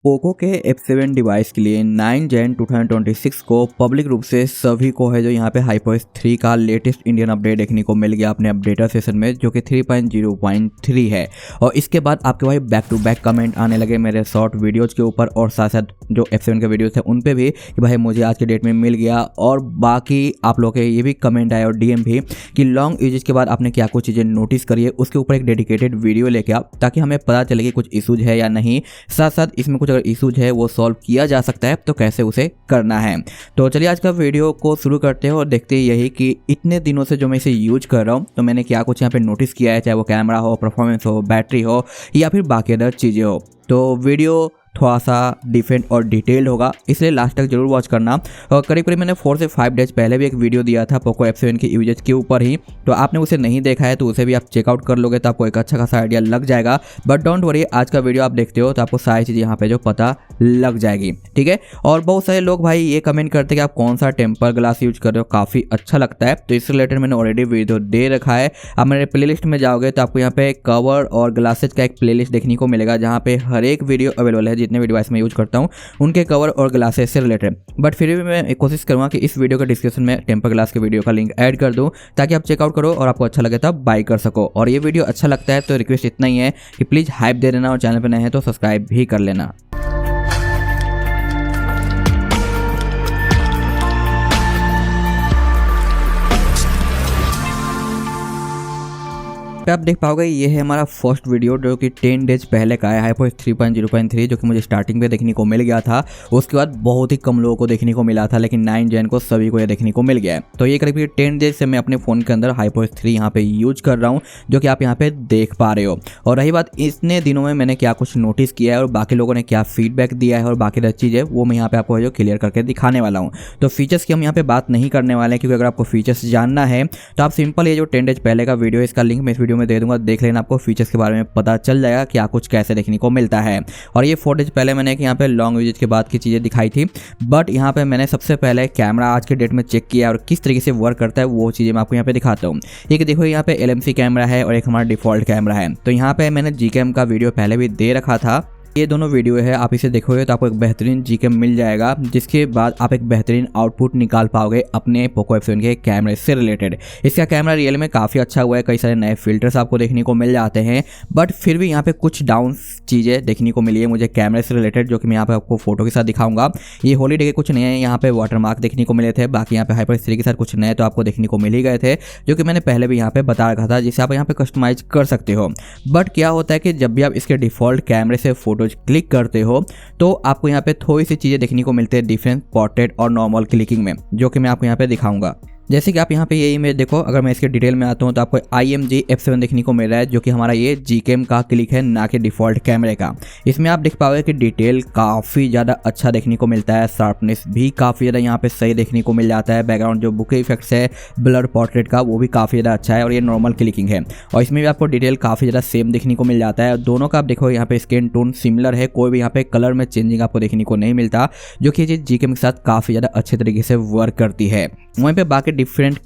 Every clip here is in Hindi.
पोको के F7 डिवाइस के लिए 9 जन 2026 को पब्लिक रूप से सभी को है जो यहाँ पे HyperOS 3 का लेटेस्ट इंडियन अपडेट देखने को मिल गया अपने अपडेटर सेशन में, जो कि 3.0.3 है। और इसके बाद आपके भाई बैक टू बैक कमेंट आने लगे मेरे शॉर्ट वीडियोज़ के ऊपर और साथ साथ जो F7 के वीडियोज़ थे उन पे भी कि भाई मुझे आज के डेट में मिल गया। और बाकी आप लोगों के ये भी कमेंट आए और DM भी कि लॉन्ग यूजेज के बाद आपने क्या कुछ चीज़ें नोटिस करी है, उसके ऊपर एक डेडिकेटेड वीडियो लेके आओ ताकि हमें पता चले कि कुछ इशूज है या नहीं, साथ साथ इसमें कुछ अगर इशूज है वो सॉल्व किया जा सकता है तो कैसे उसे करना है। तो चलिए आज का वीडियो को शुरू करते हैं और देखते हैं यही कि इतने दिनों से जो मैं इसे यूज कर रहा हूँ तो मैंने क्या कुछ यहाँ पे नोटिस किया है, चाहे वो कैमरा हो, परफॉर्मेंस हो, बैटरी हो या फिर बाकी अदर चीज़ें हो। तो वीडियो थोड़ा सा डिफरेंट और डिटेल्ड होगा, इसलिए लास्ट तक जरूर वॉच करना। और करीब करीब मैंने 4 से 5 डेज पहले भी एक वीडियो दिया था पोको F7 के यूजेज के ऊपर ही, तो आपने उसे नहीं देखा है तो उसे भी आप चेकआउट कर लोगे तो आपको एक अच्छा खासा आइडिया लग जाएगा। बट डोंट वरी, आज का वीडियो आप देखते हो तो आपको सारी चीज़ें यहाँ पे जो पता लग जाएगी, ठीक है। और बहुत सारे लोग भाई ये कमेंट करते हैं कि आप कौन सा टेम्पर ग्लास यूज कर रहे हो, काफ़ी अच्छा लगता है। तो इससे रिलेटेड मैंने ऑलरेडी वीडियो दे रखा है। आप मेरे प्लेलिस्ट में जाओगे तो आपको यहाँ पे कवर और ग्लासेज का एक प्लेलिस्ट देखने को मिलेगा जहाँ पे हर एक वीडियो अवेलेबल है, जितने भी डिवाइस में यूज करता हूं उनके कवर और ग्लासेस से रिलेटेड। बट फिर भी मैं कोशिश करूंगा कि इस वीडियो के डिस्क्रिप्शन में टेम्पर ग्लास के वीडियो का लिंक ऐड कर दूं ताकि आप चेकआउट करो और आपको अच्छा लगे तो आप बाय कर सको। और ये वीडियो अच्छा लगता है तो रिक्वेस्ट इतना ही है कि प्लीज़ हाइप दे देना और चैनल पर नए हैं तो सब्सक्राइब भी कर लेना। आप देख पाओगे ये है हमारा फर्स्ट वीडियो जो कि 10 डेज पहले का है, HyperOS 3.0.3, जो कि मुझे स्टार्टिंग पे देखने को मिल गया था। उसके बाद बहुत ही कम लोगों को देखने को मिला था, लेकिन 9 जन को सभी को ये देखने को मिल गया है। तो ये करीब 10 डेज से मैं अपने फ़ोन के अंदर HyperOS 3 यहाँ पे यूज कर रहा हूँ, जो कि आप यहाँ पे देख पा रहे हो। और रही बात इतने दिनों में मैंने क्या कुछ नोटिस किया है और बाकी लोगों ने क्या फीडबैक दिया है और बाकी चीज़ चीज़ें वो मैं यहाँ पे आपको जो क्लियर करके दिखाने वाला हूँ। तो फीचर्स की हम यहाँ पे बात नहीं करने वाले हैं, क्योंकि अगर आपको फीचर्स जानना है तो आप सिंपल ये जो 10 डेज पहले का वीडियो है इसका लिंक मैं इस वीडियो में दे दूंगा, देख लेना, आपको फीचर्स के बारे में पता चल जाएगा क्या कुछ कैसे देखने को मिलता है। और ये 4 डेज पहले मैंने यहाँ पे लॉन्ग यूजेज के बाद की चीज़ें दिखाई थी, बट यहाँ पे मैंने सबसे पहले कैमरा आज के डेट में चेक किया और किस तरीके से वर्क करता है वो चीज़ें मैं आपको यहाँ पे दिखाता हूँ। एक देखो यहाँ पे LMC कैमरा है और एक हमारा डिफॉल्ट कैमरा है। तो यहाँ पे मैंने Gcam का वीडियो पहले भी दे रखा था, ये दोनों वीडियो है, आप इसे देखोगे तो आपको एक बेहतरीन Gcam मिल जाएगा, जिसके बाद आप एक बेहतरीन आउटपुट निकाल पाओगे अपने पोको F7 के कैमरे से रिलेटेड। इसका कैमरा रियल में काफ़ी अच्छा हुआ है, कई सारे नए फिल्टर्स आपको देखने को मिल जाते हैं, बट फिर भी यहाँ पे कुछ डाउन चीज़ें देखने को मिली है मुझे कैमरे से रिलेटेड, जो कि मैं यहाँ पे आपको फोटो के साथ दिखाऊंगा। ये हॉलीडे के कुछ नए यहाँ पे वाटरमार्क देखने को मिले थे, बाकी यहाँ पे HyperOS 3 के साथ कुछ नए तो आपको देखने को मिल ही गए थे, जो कि मैंने पहले भी यहाँ पे बता रखा था, जिसे आप यहाँ पे कस्टमाइज कर सकते हो। बट क्या होता है कि जब भी आप इसके डिफॉल्ट कैमरे से फोटोज क्लिक करते हो तो आपको यहाँ पे थोड़ी सी चीज़ें देखने को मिलती है डिफरेंस पोर्ट्रेट और नॉर्मल क्लिकिंग में, जो कि मैं आपको यहाँ पे दिखाऊंगा। जैसे कि आप यहाँ पे ये इमेज देखो, अगर मैं इसके डिटेल में आता हूँ तो आपको IMG F7 देखने को मिल रहा है, जो कि हमारा ये Gcam का क्लिक है, ना कि डिफॉल्ट कैमरे का। इसमें आप देख पाओगे कि डिटेल काफ़ी ज़्यादा अच्छा देखने को मिलता है, शार्पनेस भी काफ़ी ज़्यादा यहाँ पे सही देखने को मिल जाता है, बैकग्राउंड जो बुके इफेक्ट्स है ब्लर पोर्ट्रेट का वो भी काफ़ी ज़्यादा अच्छा है, और ये नॉर्मल क्लिकिंग है और इसमें भी आपको डिटेल काफ़ी ज़्यादा सेम देखने को मिल जाता है। दोनों का आप देखो यहाँ पे स्किन टोन सिमिलर है, कोई भी यहाँ पे कलर में चेंजिंग आपको देखने को नहीं मिलता, जो कि ये Gcam के साथ काफ़ी ज़्यादा अच्छे तरीके से वर्क करती है। वहीं पे बाकी डिफरेंट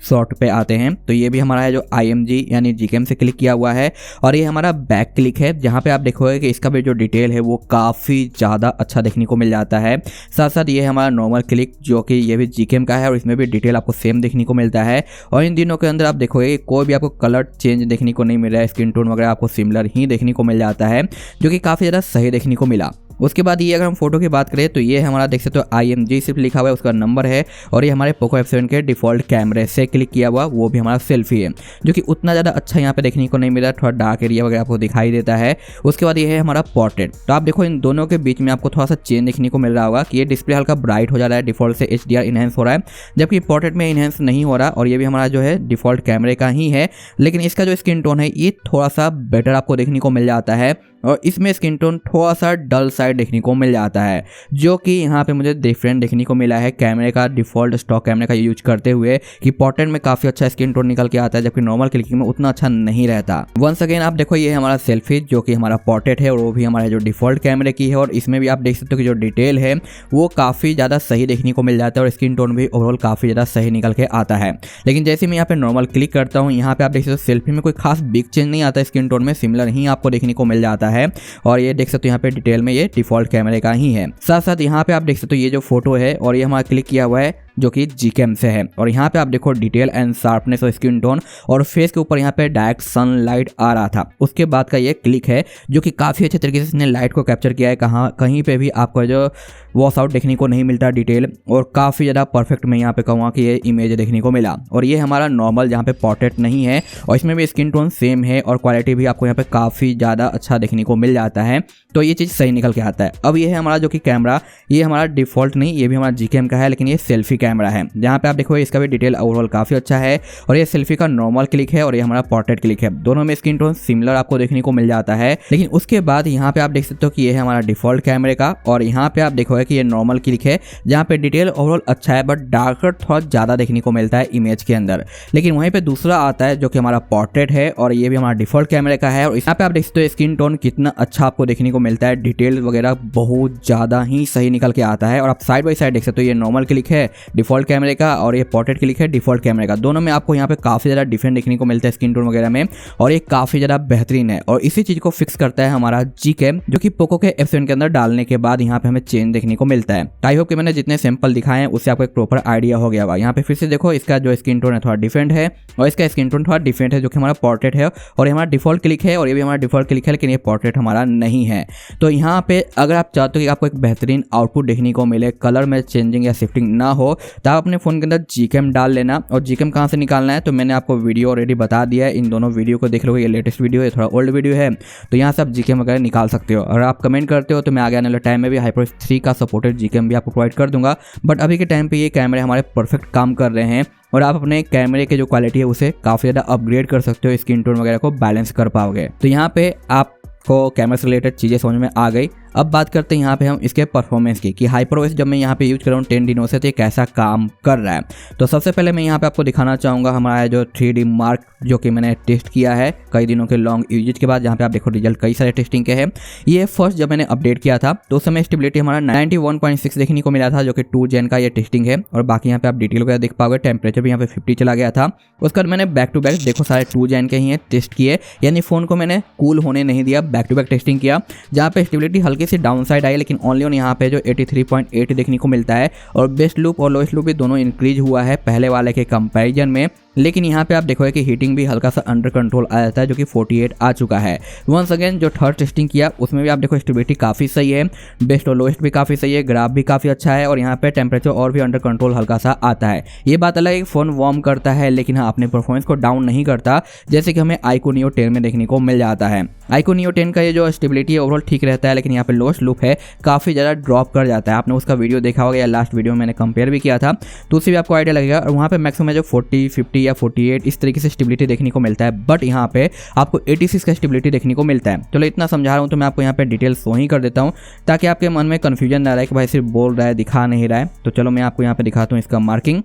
शॉट पे आते हैं तो ये भी हमारा है जो IMG यानी Gcam से क्लिक किया हुआ है, और ये हमारा बैक क्लिक है, जहाँ पे आप देखोगे कि इसका भी जो डिटेल है वो काफ़ी ज़्यादा अच्छा देखने को मिल जाता है। साथ साथ ये हमारा नॉर्मल क्लिक, जो कि ये भी Gcam का है और इसमें भी डिटेल आपको सेम देखने को मिलता है। और इन दिनों के अंदर आप देखोगे कोई भी आपको कलर चेंज देखने को नहीं मिल रहा है, स्किन टोन वगैरह आपको सिमिलर ही देखने को मिल जाता है, जो कि काफ़ी ज़्यादा सही देखने को मिला। उसके बाद ये अगर हम फोटो की बात करें तो ये हमारा देख सकते हो IMG सिर्फ लिखा हुआ है, उसका नंबर है, और ये हमारे पोको F7 के डिफॉल्ट कैमरे से क्लिक किया हुआ वो भी हमारा सेल्फी है, जो कि उतना ज़्यादा अच्छा यहाँ पे देखने को नहीं मिला, थोड़ा डार्क एरिया वगैरह आपको दिखाई देता है। उसके बाद ये है हमारा पोर्ट्रेट। तो आप देखो इन दोनों के बीच में आपको थोड़ा सा चेंज देखने को मिल रहा होगा कि ये डिस्प्ले हल्का ब्राइट हो जा रहा है, डिफॉल्ट से HDR इनहेंस हो रहा है, जबकि पोर्ट्रेट में इनहेंस नहीं हो रहा, और ये भी हमारा जो है डिफॉल्ट कैमरे का ही है, लेकिन इसका जो स्किन टोन है ये थोड़ा सा बेटर आपको देखने को मिल जाता है, और इसमें स्किन टोन थोड़ा सा डल साइड देखने को मिल जाता है, जो कि यहाँ पे मुझे डिफरेंट देखने को मिला है कैमरे का, डिफॉल्ट स्टॉक कैमरे का यूज करते हुए, कि पोर्ट्रेट में काफ़ी अच्छा स्किन टोन निकल के आता है, जबकि नॉर्मल क्लिकिंग में उतना अच्छा नहीं रहता। वंस अगेन आप देखो ये हमारा सेल्फी, जो कि हमारा पोर्ट्रेट है और वो भी हमारे जो डिफॉल्ट कैमरे की है, और इसमें भी आप देख सकते हो कि जो डिटेल है वो काफ़ी ज़्यादा सही देखने को मिल जाता है और स्किन टोन भी ओवरऑल काफ़ी ज़्यादा सही निकल के आता है। लेकिन जैसे मैं यहाँ पे नॉर्मल क्लिक करता हूँ, यहाँ पे आप देख सकते हो सेल्फी में कोई खास बिग चेंज नहीं आता, स्किन टोन में सिमिलर ही आपको देखने को मिल जाता जाता है। और ये देख सकते हो यहाँ पे डिटेल में ये डिफॉल्ट कैमरे का ही है। साथ साथ यहाँ पे आप देख सकते हो ये जो फोटो है और ये हमारा क्लिक किया हुआ है जो कि Gcam से है। और यहाँ पे आप देखो डिटेल एंड शार्पनेस और स्किन टोन और फेस के ऊपर यहाँ पे डायरेक्ट सनलाइट आ रहा था। उसके बाद का ये क्लिक है जो कि काफ़ी अच्छे तरीके से इसने लाइट को कैप्चर किया है। कहीं पे भी आपको जो वॉश आउट देखने को नहीं मिलता डिटेल, और काफ़ी ज़्यादा परफेक्ट मैं यहाँ पे कहूँगा कि ये इमेज देखने को मिला। और ये हमारा नॉर्मल जहाँ पे पोर्ट्रेट नहीं है और इसमें भी स्किन टोन सेम है और क्वालिटी भी आपको यहाँ पे काफ़ी ज़्यादा अच्छा देखने को मिल जाता है। तो ये चीज़ सही निकल के आता है। अब ये है हमारा जो कि कैमरा, ये हमारा डिफ़ॉल्ट नहीं, ये भी हमारा Gcam का है, लेकिन ये सेल्फी कैमरा है। जहाँ पे आप देखो इसका भी डिटेल ओवरऑल काफ़ी अच्छा है। और ये सेल्फी का नॉर्मल क्लिक है और ये हमारा पोर्ट्रेट क्लिक है। दोनों में स्किन टोन सिमिलर आपको देखने को मिल जाता है। लेकिन उसके बाद यहाँ पे आप देख सकते हो कि ये है हमारा डिफ़ॉल्ट कैमरे का, और यहाँ पे आप देखोगे कि ये नॉर्मल क्लिक है जहाँ पे डिटेल ओवरऑल अच्छा है बट डार्कर थोड़ा ज़्यादा देखने को मिलता है इमेज के अंदर। लेकिन वहीं पे दूसरा आता है जो कि हमारा पोर्ट्रेट है और ये भी हमारा डिफ़ॉल्ट कैमरे का है। और यहाँ पे आप देख सकते हो स्किन टोन कितना अच्छा आपको देखने को मिलता है, डिटेल वगैरह बहुत ज़्यादा ही सही निकल के आता है। और आप साइड बाई साइड देख सकते हो ये नॉर्मल क्लिक है डिफ़ॉल्ट कैमरे का और ये पोर्ट्रेट क्लिक है डिफ़ॉल्ट कैमरे का। दोनों में आपको यहाँ पे काफ़ी ज़्यादा डिफरेंट देखने को मिलता है स्किन टोन वगैरह में, और ये काफ़ी ज़्यादा बेहतरीन है। और इसी चीज़ को फिक्स करता है हमारा Gcam, जो कि पोको के F7 के अंदर डालने के बाद यहाँ पे हमें चेंज देखने को मिलता है। आई होप कि मैंने जितने सैंपल दिखाए हैं उससे आपको एक प्रॉपर आइडिया हो गया होगा। यहाँ पे फिर से देखो इसका जो स्किन टोन है थोड़ा डिफरेंट है और इसका स्किन टोन थोड़ा डिफरेंट है जो कि हमारा पोर्ट्रेट है, और ये हमारा डिफ़ॉल्ट क्लिक है और ये भी हमारा डिफ़ॉल्ट क्लिक है, लेकिन ये पोर्ट्रेट हमारा नहीं है। तो यहाँ पे अगर आप चाहते हो कि आपको एक बेहतरीन आउटपुट देखने को मिले, कलर में चेंजिंग या शिफ्टिंग ना हो, तो आप अपने फ़ोन के अंदर Gcam डाल लेना। और Gcam कहाँ से निकालना है तो मैंने आपको वीडियो ऑलरेडी बता दिया है। इन दोनों वीडियो को देख लोगे, ये लेटेस्ट वीडियो है, थोड़ा ओल्ड वीडियो है, तो यहाँ से आप Gcam वगैरह निकाल सकते हो। और आप कमेंट करते हो तो मैं आगे आने वाले टाइम में भी HyperOS 3 का सपोर्टेड Gcam भी आपको प्रोवाइड कर दूंगा। बट अभी के टाइम पे ये कैमरे हमारे परफेक्ट काम कर रहे हैं और आप अपने कैमरे के जो क्वालिटी है उसे काफ़ी ज़्यादा अपग्रेड कर सकते हो, स्किन टोन वगैरह को बैलेंस कर पाओगे। तो यहाँ पे आपको कैमरा से रिलेटेड चीज़ें समझ में आ गई। अब बात करते हैं यहाँ पे हम इसके परफॉर्मेंस की कि HyperOS जब मैं यहाँ पे यूज कर रहा हूँ 10 दिनों से तो ये कैसा काम कर रहा है। तो सबसे पहले मैं यहाँ पे आपको दिखाना चाहूँगा हमारा जो 3D मार्क जो कि मैंने टेस्ट किया है कई दिनों के लॉन्ग यूजेज के बाद, जहाँ पे आप देखो रिजल्ट कई सारे टेस्टिंग के हैं। ये फर्स्ट जब मैंने अपडेट किया था तो उस समय स्टेबिलिटी हमारा 91.6 देखने को मिला था जो कि 2 Gen का ये टेस्टिंग है। और बाकी यहाँ पे आप डिटेल वगैरह देख पाओगे, टेम्परेचर भी यहाँ पे 50 चला गया था। उसके बाद मैंने बैक टू बैक देखो सारे 2 Gen के ही हैं टेस्ट किए, यानी फ़ोन को मैंने कूल होने नहीं दिया, बैक टू बैक टेस्टिंग किया जहाँ पे स्टेबिलिटी हल्की सी डाउन साइड आई, लेकिन ओनली ऑन यहाँ पे जो 83.8 देखने को मिलता है। और बेस्ट लूप और लोएस्ट लूप भी दोनों इंक्रीज हुआ है पहले वाले के कंपैरिजन में। लेकिन यहाँ पे आप देखोगे कि हीटिंग भी हल्का सा अंडर कंट्रोल आ जाता है जो कि 48 आ चुका है। वंस अगेन जो थर्ड टेस्टिंग किया उसमें भी आप देखो स्टेबिलिटी काफ़ी सही है, बेस्ट और लोएस्ट भी काफ़ी सही है, ग्राफ भी काफ़ी अच्छा है, और यहाँ पे टेम्परेचर और भी अंडर कंट्रोल हल्का सा आता है। ये बात अलग है कि फ़ोन वार्म करता है लेकिन हाँ अपने परफॉर्मेंस को डाउन नहीं करता, जैसे कि हमें iQOO Neo 10 में देखने को मिल जाता है। iQOO Neo 10 का ये जो स्टेबिलिटी है ओवरऑल ठीक रहता है, लेकिन यहाँ पे लोएस्ट लूप है काफ़ी ज़्यादा ड्रॉप कर जाता है। आपने उसका वीडियो देखा होगा या लास्ट वीडियो में मैंने कंपेयर भी किया था, तो उससे भी आपको आइडिया लगेगा। और वहाँ पे मैक्सिमम जो 40, 50 या 48 इस तरीके से स्टेबिलिटी देखने को मिलता है, बट यहाँ पे आपको 86 का स्टेबिलिटी देखने को मिलता है। चलो इतना समझा रहा हूँ तो मैं आपको यहाँ पे डिटेल शो ही कर देता हूँ ताकि आपके मन में कन्फ्यूजन ना रहे कि भाई सिर्फ बोल रहा है दिखा नहीं रहा है। तो चलो मैं आपको यहाँ पे दिखाता हूँ इसका मार्किंग।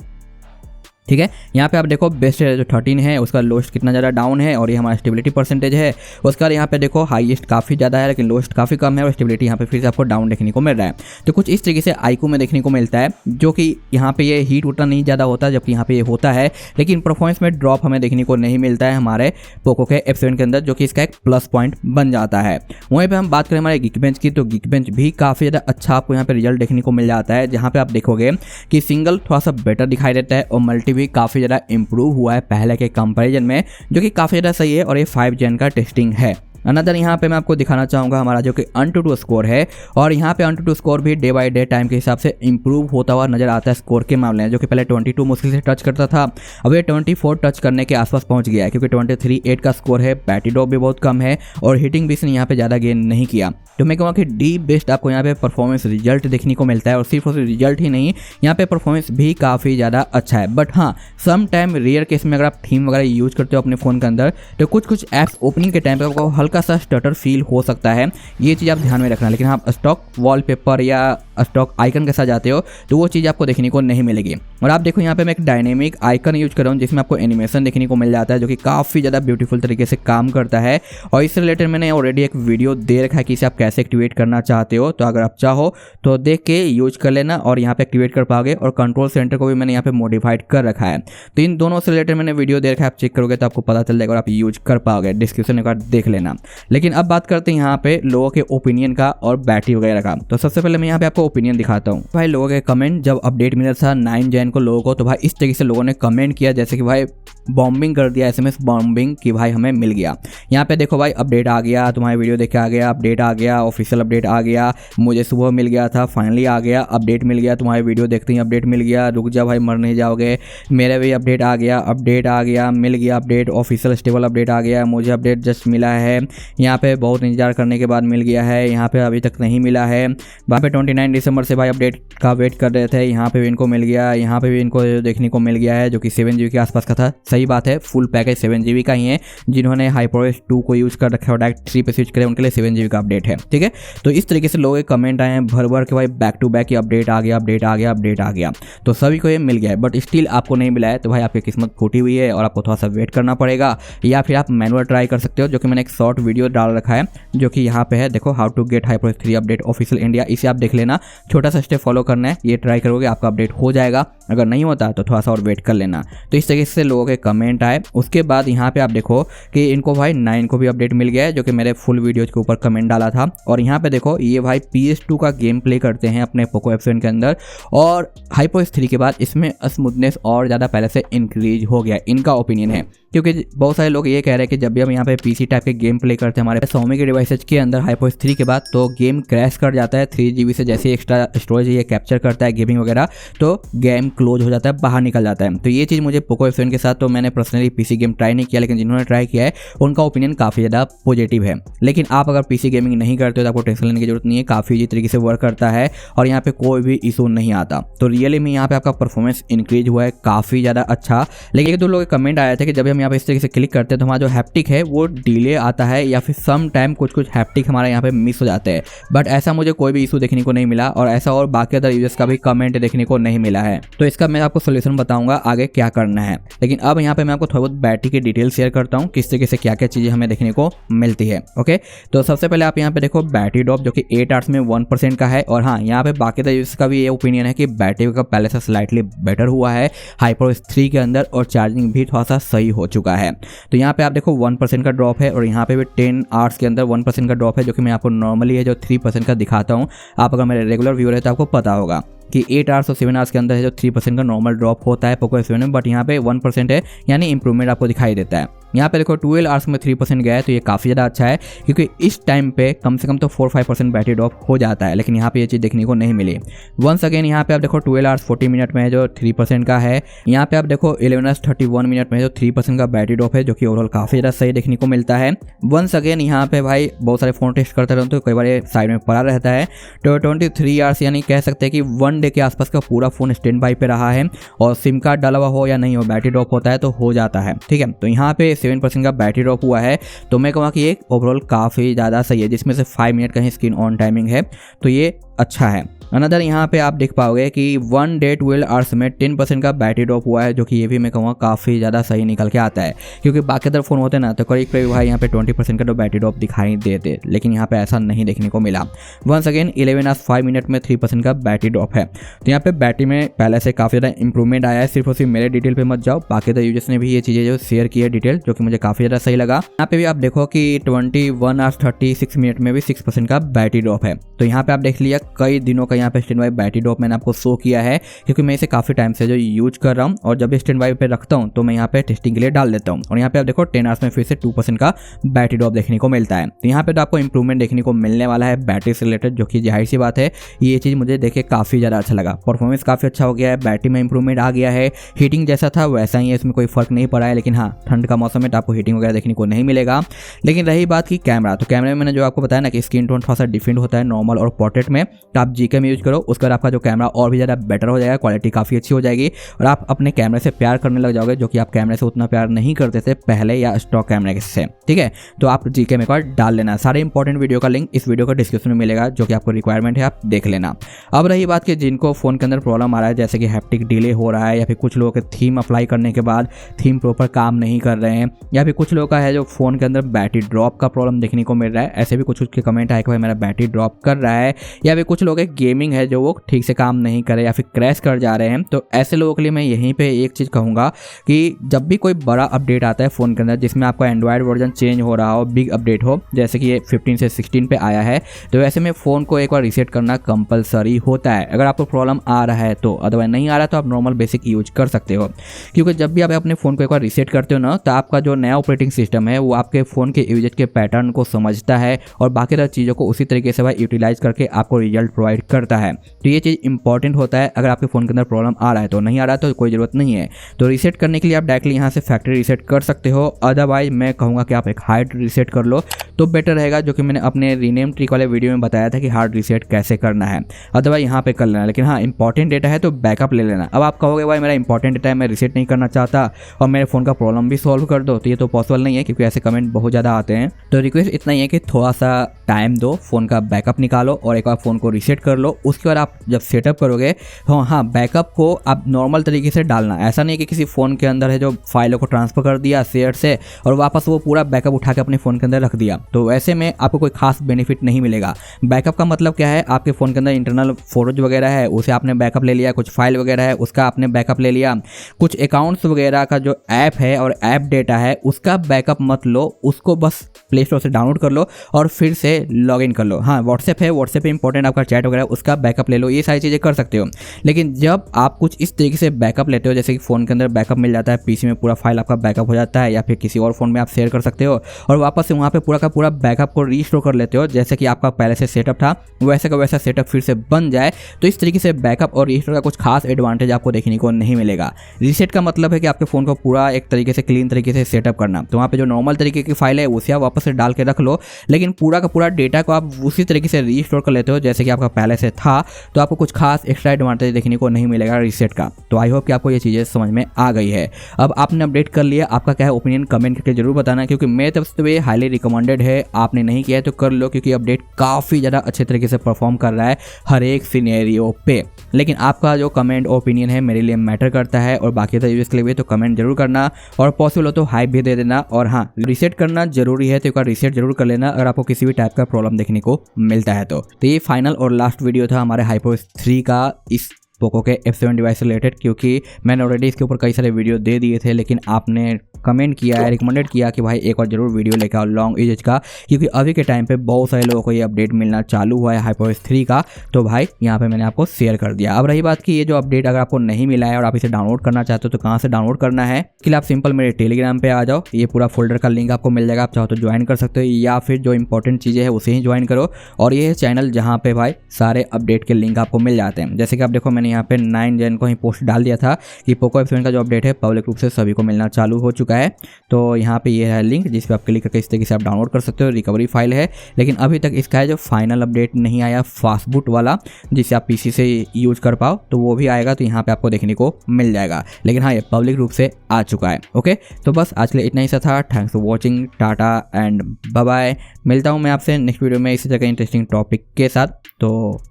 ठीक है, यहाँ पे आप देखो बेस्ट जो 13 है उसका लोएस्ट कितना ज़्यादा डाउन है, और ये हमारा स्टेबिलिटी परसेंटेज है। उसका यहाँ पे देखो हाईएस्ट काफ़ी ज़्यादा है लेकिन लोएस्ट काफ़ी कम है, और स्टेबिलिटी यहाँ पे फिर से आपको डाउन देखने को मिल रहा है। तो कुछ इस तरीके से iQOO में देखने को मिलता है, जो कि यहाँ पे ये हीट उतना नहीं ज़्यादा होता जबकि यहाँ पे ये होता है, लेकिन परफॉर्मेंस में ड्रॉप हमें देखने को नहीं मिलता है हमारे पोको के F7 के अंदर, जो कि इसका एक प्लस पॉइंट बन जाता है। वहीं पर हम बात करें हमारे Geekbench की, तो Geekbench भी काफ़ी ज़्यादा अच्छा आपको यहाँ पे रिजल्ट देखने को मिल जाता है, जहाँ पे आप देखोगे कि सिंगल थोड़ा सा बेटर दिखाई देता है और मल्टी भी काफ़ी ज़्यादा इंप्रूव हुआ है पहले के कंपैरिजन में, जो कि काफ़ी ज़्यादा सही है। और ये 5 Gen का टेस्टिंग है। अनदर यहाँ पे मैं आपको दिखाना चाहूँगा हमारा जो कि AnTuTu स्कोर है, और यहाँ पे AnTuTu स्कोर भी डे बाय डे टाइम के हिसाब से इंप्रूव होता हुआ नजर आता है स्कोर के मामले में, जो कि पहले 22 मुश्किल से टच करता था, अब ये 24 टच करने के आसपास पहुँच गया है, क्योंकि 23.8 का स्कोर है, बैटरी ड्रॉप भी बहुत कम है और हीटिंग भी इसने यहाँ पे ज़्यादा गेन नहीं किया। तो मैं कहूँगा कि डी बेस्ट आपको यहाँ पे परफॉर्मेंस रिजल्ट देखने को मिलता है, और सिर्फ रिजल्ट ही नहीं, यहाँ पे परफॉर्मेंस भी काफ़ी ज़्यादा अच्छा है। बट हाँ, सम टाइम रेयर केस में अगर आप थीम वगैरह यूज करते हो अपने फ़ोन के अंदर, तो कुछ ऐप्स ओपनिंग के टाइम पे आपको हल्का सा स्टटर फील हो सकता है, ये चीज़ आप ध्यान में रखना। लेकिन आप स्टॉक वॉलपेपर या स्टॉक आइकन के साथ जाते हो तो वो चीज़ आपको देखने को नहीं मिलेगी। और आप देखो यहाँ पे मैं एक डायनेमिक आइकन यूज कर रहा हूँ जिसमें आपको एनिमेशन देखने को मिल जाता है, जो कि काफ़ी ज़्यादा ब्यूटीफुल तरीके से काम करता है। और इससे रिलेटेड मैंने ऑलरेडी एक वीडियो दे रखा है कि इसे आप कैसे एक्टिवेट करना चाहते हो, तो अगर आप चाहो तो देख के यूज कर लेना और यहाँ पे एक्टिवेट कर पाओगे। और कंट्रोल सेंटर को भी मैंने यहाँ पे मॉडिफाइड कर रखा है, तो इन दोनों से रिलेटेड मैंने वीडियो दे रखा है, आप चेक करोगे तो आपको पता चल जाएगा और आप यूज कर पाओगे। डिस्क्रिप्शन एक बार देख लेना। लेकिन अब बात करते हैं यहाँ पे लोगों के ओपिनियन का और बैटरी वगैरह का। तो सबसे पहले मैं यहाँ पे आपको ओपिनियन दिखाता हूँ। भाई लोगों के कमेंट, जब अपडेट मिला था 9 जैन को लोगों को, तो भाई इस तरीके से लोगों ने कमेंट किया जैसे कि भाई बॉम्बिंग कर दिया, SMS बॉम्बिंग कि भाई हमें मिल गया। यहाँ पे देखो भाई अपडेट आ गया, तुम्हारी वीडियो देख के आ गया, अपडेट आ गया, ऑफिशियल अपडेट आ गया, मुझे सुबह मिल गया था, फाइनली आ गया, अपडेट मिल गया, तुम्हारी वीडियो देखते ही अपडेट मिल गया, रुक जा भाई मर नहीं जाओगे, मेरे भी अपडेट आ गया, अपडेट आ गया, मिल गया अपडेट, ऑफिशियल स्टेबल अपडेट आ गया, मुझे अपडेट जस्ट मिला है, यहाँ पे बहुत इंतजार करने के बाद मिल गया है, यहाँ पे अभी तक नहीं मिला है। वहाँ पे 29 दिसंबर से भाई अपडेट का वेट कर रहे थे, यहाँ पे भी इनको मिल गया, यहाँ पे भी इनको देखने को मिल गया है, जो कि 7 GB के आसपास का था। सही बात है, फुल पैकेज 7 GB का ही है। जिन्होंने HyperOS 2 को यूज कर रखा है और डायरेक्ट 3 पे स्विच करे उनके लिए 7 GB का अपडेट है, ठीक है। तो इस तरीके से लोगों के कमेंट आए हैं भर भर के भाई बैक टू बैक, अपडेट आ गया, अपडेट आ गया, अपडेट आ गया। तो सभी को ये मिल गया है, बट स्टिल आपको नहीं मिला है, तो भाई आपकी किस्मत फूटी हुई है और आपको थोड़ा सा वेट करना पड़ेगा, या फिर आप मैनुअल ट्राई कर सकते हो, जो कि मैंने एक शॉर्ट वीडियो डाल रखा है जो कि यहाँ पे है, देखो how to get HyperOS 3 update official India, इसे आप देख लेना। छोटा सा स्टेप फॉलो करना है, ये ट्राई करोगे आपका अपडेट हो जाएगा, अगर नहीं होता तो थोड़ा सा और वेट कर लेना। तो इस तरीके से लोगों के कमेंट आए। उसके बाद यहाँ पे आप देखो कि इनको भाई 9 को भी अपडेट मिल गया है, जो कि मेरे फुल वीडियोज के ऊपर कमेंट डाला था। और यहाँ पे देखो ये भाई PS2 का गेम प्ले करते हैं अपने पोको F7 के अंदर, और HyperOS 3 के बाद इसमें स्मूथनेस और ज़्यादा पहले से इंक्रीज हो गया, इनका ओपिनियन है। क्योंकि बहुत सारे लोग ये कह रहे हैं कि जब भी हम यहाँ पे PC टाइप के गेम प्ले करते हैं हमारे Xiaomi के डिवाइसेज के अंदर HyperOS 3 के बाद, तो गेम क्रैश कर जाता है। 3 GB से जैसे एक्स्ट्रा स्टोरेज ये कैप्चर करता है गेमिंग वगैरह, तो गेम क्लोज हो जाता है, बाहर निकल जाता है। तो ये चीज़ मुझे पोको F7 के साथ, तो मैंने पर्सनली PC गेम ट्राई नहीं किया, लेकिन जिन्होंने ट्राई किया है उनका ओपिनियन काफ़ी ज़्यादा पॉजिटिव है। लेकिन आप अगर PC गेमिंग नहीं करते हो तो आपको टेंशन लेने की जरूरत नहीं है, काफ़ी इजी तरीके से वर्क करता है और यहाँ पे कोई भी इशू नहीं आता। तो रियली में यहाँ पे आपका परफॉर्मेंस इंक्रीज हुआ है काफ़ी ज़्यादा अच्छा। लेकिन 1-2 लोग कमेंट आया था कि जब हम यहाँ पे इस तरीके से क्लिक करते हैं तो हमारा जो हैप्टिक है वो डिले आता है, या फिर सम टाइम कुछ हैप्टिक हमारा यहाँ पे मिस हो जाते हैं। बट ऐसा मुझे कोई भी इशू देखने को नहीं मिला, और ऐसा और बाकी अदर यूजर्स का भी कमेंट देखने को नहीं मिला है। तो इसका मैं आपको सोल्यूशन बताऊंगा आगे क्या करना है। लेकिन अब यहाँ पे मैं आपको थोड़ा बहुत बैटरी की डिटेल शेयर करता हूँ, किस तरीके से क्या क्या चीज़ें हमें देखने को मिलती है। ओके, तो सबसे पहले आप यहाँ पे देखो बैटरी ड्रॉप, जो कि 8 आवर्स में 1% का है। और हाँ, यहाँ पे बाकी अदर यूजर्स का भी ये ओपिनियन है कि बैटरी का पहले से स्लाइटली बेटर हुआ है HyperOS 3 के अंदर, और चार्जिंग भी थोड़ा सा सही हो चुका है। तो यहाँ पे आप देखो 1% का ड्रॉप है, और यहाँ पे भी 10 आवर्स के अंदर 1% का ड्रॉप है, जो कि मैं आपको नॉर्मली है जो 3% का दिखाता हूँ। आप अगर मेरे रेगुलर व्यूअर है तो आपको पता होगा कि 8 आवर्स और 7 आवर्स के अंदर है जो 3% का नॉर्मल ड्रॉप होता है पोको F7 में, बट यहाँ पे 1% है, यानी इंप्रूवमेंट आपको दिखाई देता है। यहाँ पे देखो 12 आवर्स में 3% गया है, तो ये काफ़ी ज़्यादा अच्छा है, क्योंकि इस टाइम पे कम से कम तो 4-5% बैटरी ड्रॉप हो जाता है, लेकिन यहाँ पे ये चीज़ देखने को नहीं मिली। वंस अगेन यहाँ पे आप देखो 12 आवर्स 40 मिनट में है जो 3% का है। यहाँ पे आप देखो 11 आवर्स 31 मिनट में जो 3% का बैटरी ड्रॉप है, जो कि ओवरऑल काफ़ी ज़्यादा सही देखने को मिलता है। वंस अगेन यहाँ पे भाई बहुत सारे फ़ोन टेस्ट करते रहते हो, कई बार साइड में पड़ा रहता है। तो 23 आवर्स यानी कह सकते हैं कि 1 डे के आसपास का पूरा फ़ोन स्टैंड बाई पे रहा है, और सिम कार्ड डाला हुआ हो या नहीं हो, बैटरी ड्रॉप होता है तो हो जाता है, ठीक है। तो यहाँ पे 7% का बैटरी ड्रॉप हुआ है, तो मैं कहूँगा कि एक ओवरऑल काफ़ी ज़्यादा सही है, जिसमें से 5 मिनट का ही स्क्रीन ऑन टाइमिंग है, तो ये अच्छा है। अनदर यहाँ पे आप देख पाओगे कि 1 डे 12 आवर्स में 10% का बैटरी ड्रॉप हुआ है, जो कि ये भी मैं कहूँगा काफ़ी ज़्यादा सही निकल के आता है। क्योंकि बाकी अदर फ़ोन होते हैं ना, तो करीब करीब भाई यहाँ पे 20% का तो बैटरी ड्रॉप दिखाई देते, लेकिन यहाँ पे ऐसा नहीं देखने को मिला। वंस अगेन 11 आवर्स 5 मिनट में 3% का बैटरी ड्रॉप है। तो यहाँ पे बैटरी में पहले से काफ़ी ज़्यादा इंप्रूवमेंट आया है। सिर्फ और सिर्फ मेरे डिटेल पर मत जाओ, बाकी अदर यूजर्स ने भी ये चीज़ें जो शेयर की है डिटेल, जो कि मुझे काफ़ी ज़्यादा सही लगा। यहाँ पे भी आप देखो कि 21 आवर्स 36 मिनट में भी 6% का बैटरी ड्रॉप है। तो यहाँ पे आप देख लिया कई दिनों का यहाँ पे स्टैंड बाई बैटरी ड्रॉप मैंने आपको शो किया है, क्योंकि मैं इसे काफ़ी टाइम से जो यूज कर रहा हूँ, और जब भी स्टैंड बाई पे रखता हूँ तो मैं यहाँ पे टेस्टिंग के लिए डाल देता हूँ। और यहाँ पे आप देखो 10 आवर्स में फिर से 2% का बैटरी ड्रॉप देखने को मिलता है। तो यहाँ पे तो आपको इंप्रूवमेंट देखने को मिलने वाला है बैटरी से रिलेटेड, जो कि जाहिर सी बात है, ये चीज़ मुझे देख के काफ़ी ज़्यादा अच्छा लगा। परफॉर्मेंस काफ़ी अच्छा हो गया है, बैटरी में इंप्रूवमेंट आ गया है, हीटिंग जैसा था वैसा ही है, इसमें कोई फर्क नहीं पड़ा है। लेकिन हाँ, ठंड का मौसम में तो आपको हीटिंग वगैरह देखने को नहीं मिलेगा। लेकिन रही बात की कैमरा, तो कैमरे में मैंने जो आपको बताया ना कि स्क्रीन टोन थोड़ा सा डिफरेंट होता है नॉर्मल और पोर्ट्रेट में, तो आप GK में यूज करो, उसका आपका जो कैमरा और भी ज़्यादा बेटर हो जाएगा, क्वालिटी काफ़ी अच्छी हो जाएगी, और आप अपने कैमरे से प्यार करने लग जाओगे, जो कि आप कैमरे से उतना प्यार नहीं करते थे पहले या स्टॉक कैमरे से, ठीक है। तो आप GK में एक बार डाल लेना। सारे इंपॉर्टेंट वीडियो का लिंक इस वीडियो का डिस्क्रिप्शन में मिलेगा, जो कि आपको रिक्वायरमेंट है, आप देख लेना। अब रही बात कि जिनको फ़ोन के अंदर प्रॉब्लम आ रहा है, जैसे कि हैप्टिक डिले हो रहा है, या फिर कुछ लोगों के थीम अप्लाई करने के बाद थीम प्रॉपर काम नहीं कर रहे हैं, या फिर कुछ लोगों का है जो फ़ोन के अंदर बैटरी ड्रॉप का प्रॉब्लम देखने को मिल रहा है। ऐसे भी कुछ के कमेंट आए कि भाई मेरा बैटरी ड्रॉप कर रहा है, या फिर कुछ लोग गेमिंग है जो वो ठीक से काम नहीं करे या फिर क्रैश कर जा रहे हैं, तो ऐसे लोगों के लिए मैं यहीं पे एक चीज़ कहूँगा कि जब भी कोई बड़ा अपडेट आता है फ़ोन के अंदर जिसमें आपका एंड्रॉयड वर्जन चेंज हो रहा हो, बिग अपडेट हो, जैसे कि ये 15 से 16 पे आया है, तो ऐसे में फ़ोन को एक बार रीसेट करना कंपलसरी होता है अगर आपको प्रॉब्लम आ रहा है तो। अदरवाइज नहीं आ रहा तो आप नॉर्मल बेसिक यूज कर सकते हो, क्योंकि जब भी आप अपने फ़ोन को एक बार रीसेट करते हो ना, तो आपका जो नया ऑपरेटिंग सिस्टम है वो आपके फ़ोन के यूजेज के पैटर्न को समझता है और बाकी तरह चीज़ों को उसी तरीके से भाई यूटिलाइज करके आपको रिजल्ट प्रोवाइड करता है। तो ये चीज़ इंपॉर्टेंट होता है अगर आपके फ़ोन के अंदर प्रॉब्लम आ रहा है। तो नहीं आ रहा तो कोई ज़रूरत नहीं है, तो रीसेट करने के लिए आप डायरेक्टली यहाँ से फैक्ट्री रीसेट कर सकते हो। अदरवाइज मैं कहूँगा कि आप एक हार्ड रीसेट कर लो तो बेटर रहेगा, जो कि मैंने अपने रीनेम ट्रिक वाले वीडियो में बताया था कि हार्ड रीसेट कैसे करना है। अदरवाइज यहाँ पे कर लेना, लेकिन हाँ इंपॉर्टेंट डेटा है तो बैकअप ले लेना। अब आप कहोगे भाई मेरा इंपॉर्टेंट डेटा है, मैं रीसेट नहीं करना चाहता और मेरे फ़ोन का प्रॉब्लम भी सॉल्व कर दो, तो ये तो पॉसिबल नहीं है क्योंकि ऐसे कमेंट बहुत ज़्यादा आते हैं। तो रिक्वेस्ट इतना ही है कि थोड़ा सा टाइम दो, फ़ोन का बैकअप निकालो और एक बार फ़ोन को रीसेट कर लो। उसके बाद आप जब सेटअप करोगे तो हाँ बैकअप को आप नॉर्मल तरीके से डालना। ऐसा नहीं कि किसी फ़ोन के अंदर है जो फाइलों को ट्रांसफ़र कर दिया शेयर से और वापस वो पूरा बैकअप उठा के अपने फ़ोन के अंदर रख दिया, तो ऐसे में आपको कोई खास बेनिफिट नहीं मिलेगा। बैकअप का मतलब क्या है, आपके फ़ोन के अंदर इंटरनल फोटोज वगैरह है उसे आपने बैकअप ले लिया, कुछ फाइल वगैरह है उसका आपने बैकअप ले लिया, कुछ अकाउंट्स वगैरह का जो ऐप है और ऐप डेटा है उसका बैकअप मत लो, उसको बस प्ले स्टोर से डाउनलोड कर लो और फिर से लॉगिन कर लो। हाँ व्हाट्सएप है, व्हाट्सएप पे इंपॉर्टेंट आपका चैट वगैरह उसका बैकअप ले लो, ये सारी चीज़ें कर सकते हो। लेकिन जब आप कुछ इस तरीके से बैकअप लेते हो, जैसे कि फ़ोन के अंदर बैकअप मिल जाता है, पीसी में पूरा फाइल आपका बैकअप हो जाता है या फिर किसी और फ़ोन में आप शेयर कर सकते हो और वापस से वहाँ पे पूरा का पूरा बैकअप को रीस्टोर कर लेते हो, जैसे कि आपका पहले से सेटअप था वैसे का वैसा सेटअप फिर से बन जाए, तो इस तरीके से बैकअप और रीस्टोर का कुछ खास एडवांटेज आपको देखने को नहीं मिलेगा। रीसेट का मतलब है कि आपके फ़ोन को पूरा एक तरीके से क्लीन तरीके से सेटअप करना। तो वहाँ पे जो नॉर्मल तरीके की फाइल है उसे आप वापस से डाल के रख लो, लेकिन पूरा का पूरा डेटा को आप उसी तरीके से रीस्टोर कर लेते हो जैसे कि आपका पहले से था, तो आपको कुछ खास एक्स्ट्रा एडवांटेज देखने को नहीं मिलेगा रीसेट का। तो आई होप कि आपको ये चीज़ें समझ में आ गई है। अब आपने अपडेट कर लिया, आपका क्या है ओपिनियन कमेंट करके जरूर बताना, क्योंकि मेरे तरफ से तो ये हाईली रिकमेंडेड है। आपने नहीं किया है तो कर लो, क्योंकि अपडेट काफ़ी ज़्यादा अच्छे तरीके से परफॉर्म कर रहा है हर एक सिनेरियो पे। लेकिन आपका जो कमेंट ओपिनियन है मेरे लिए मैटर करता है और बाकी तो यूज़ के लिए भी तो कमेंट जरूर करना और पॉसिबल हो तो हाइप भी दे देना। और हाँ रीसेट करना जरूरी है तो एक बार रीसेट जरूर कर लेना अगर आपको किसी भी टाइप का प्रॉब्लम देखने को मिलता है। तो ये फाइनल और लास्ट वीडियो था हमारे HyperOS 3 का इस पोको के F7 डिवाइस से रिलेटेड, क्योंकि मैंने ऑलरेडी इसके ऊपर कई सारे वीडियो दे दिए थे, लेकिन आपने कमेंट किया है, रिकमेंडेड किया कि भाई एक बार जरूर वीडियो लेकर आओ लॉन्ग यूजेज का, क्योंकि अभी के टाइम पे बहुत सारे लोगों को ये अपडेट मिलना चालू हुआ है HyperOS 3 का। तो भाई यहाँ पे मैंने आपको शेयर कर दिया। अब रही बात कि ये जो अपडेट अगर आपको नहीं मिला है और आप इसे डाउनलोड करना चाहते हो तो कहाँ से डाउनलोड करना है, कि आप सिंपल मेरे टेलीग्राम पे आ जाओ, ये पूरा फोल्डर का लिंक आपको मिल जाएगा, आप चाहो तो ज्वाइन कर सकते हो या फिर जो इंपॉर्टेंट चीज़ें हैं उसे ही ज्वाइन करो। और ये है चैनल जहाँ पे भाई सारे अपडेट के लिंक आपको मिल जाते हैं। जैसे कि आप देखो मैंने यहाँ पे 9 जन को ही पोस्ट डाल दिया था कि पोको F7 का जो अपडेट है पब्लिक रूप से सभी को मिलना चालू हो चुका है। तो यहाँ पे ये है लिंक जिस पे आप क्लिक करके इस तरीके से आप डाउनलोड कर सकते हो। रिकवरी फाइल है, लेकिन अभी तक इसका है जो फाइनल अपडेट नहीं आया फास्ट बूट वाला, जिसे आप पीसी से यूज कर पाओ, तो वो भी आएगा तो यहाँ पे आपको देखने को मिल जाएगा। लेकिन हाँ ये पब्लिक रूप से आ चुका है। ओके तो बस आज के लिए इतना ही सा था। Thanks for watching, tata and bye bye. मिलता हूँ मैं आपसे नेक्स्ट वीडियो में इसी तरह के इंटरेस्टिंग टॉपिक के साथ। तो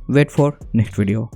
वेट फॉर नेक्स्ट वीडियो।